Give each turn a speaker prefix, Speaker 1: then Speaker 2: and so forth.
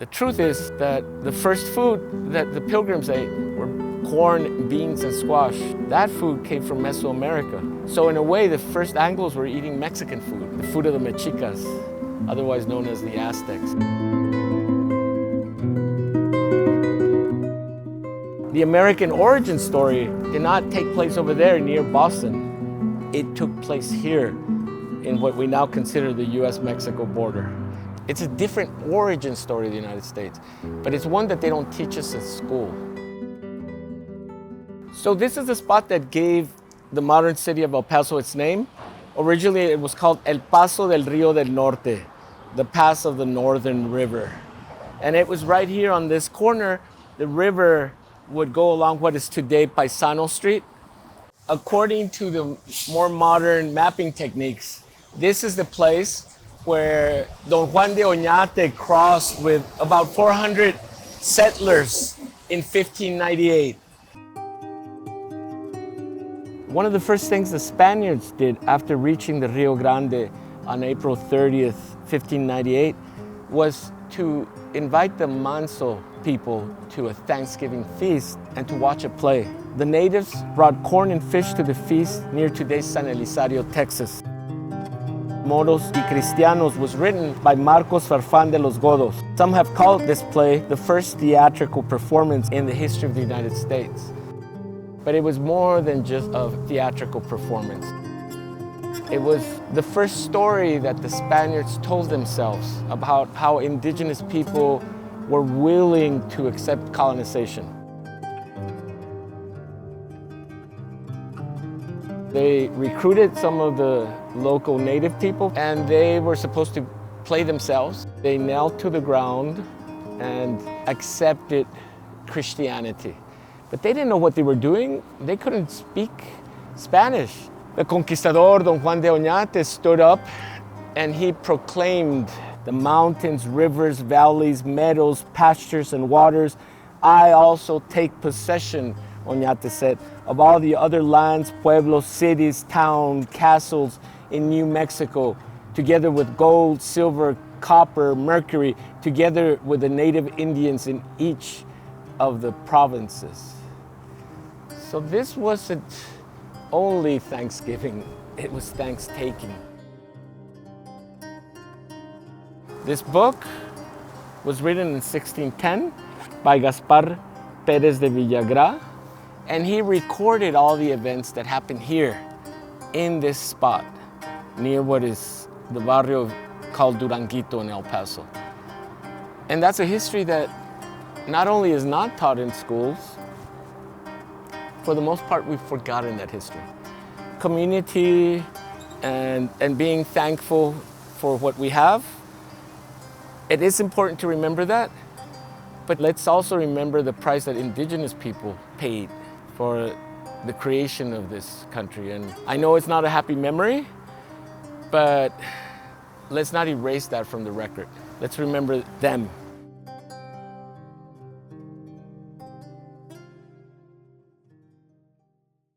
Speaker 1: The truth is that the first food that the pilgrims ate were corn, beans, and squash. That food came from Mesoamerica. So in a way, the first Anglos were eating Mexican food, the food of the Mexicas, otherwise known as the Aztecs. The American origin story did not take place over there near Boston. It took place here in what we now consider the US-Mexico border. It's a different origin story of the United States, but it's one that they don't teach us at school. So this is the spot that gave the modern city of El Paso its name. Originally it was called El Paso del Rio del Norte, the pass of the Northern River. And it was right here on this corner. The river would go along what is today Paisano Street. According to the more modern mapping techniques, this is the place where Don Juan de Oñate crossed with about 400 settlers in 1598. One of the first things the Spaniards did after reaching the Rio Grande on April 30th, 1598, was to invite the Manso people to a Thanksgiving feast and to watch a play. The natives brought corn and fish to the feast near today's San Elizario, Texas. Moros y Cristianos was written by Marcos Farfán de los Godos. Some have called this play the first theatrical performance in the history of the United States. But it was more than just a theatrical performance. It was the first story that the Spaniards told themselves about how indigenous people were willing to accept colonization. They recruited some of the local native people and they were supposed to play themselves. They knelt to the ground and accepted Christianity. But they didn't know what they were doing. They couldn't speak Spanish. The conquistador, Don Juan de Oñate, stood up and he proclaimed the mountains, rivers, valleys, meadows, pastures, and waters. I also take possession, Oñate said, of all the other lands, pueblos, cities, towns, castles in New Mexico, together with gold, silver, copper, mercury, together with the native Indians in each of the provinces. So this wasn't only Thanksgiving, it was Thanks-taking. This book was written in 1610 by Gaspar Pérez de Villagra, and he recorded all the events that happened here in this spot near what is the barrio called Duranguito in El Paso. And that's a history that not only is not taught in schools, for the most part we've forgotten that history. Community and being thankful for what we have, it is important to remember that, but let's also remember the price that indigenous people paid for the creation of this country. And I know it's not a happy memory, but let's not erase that from the record. Let's remember them.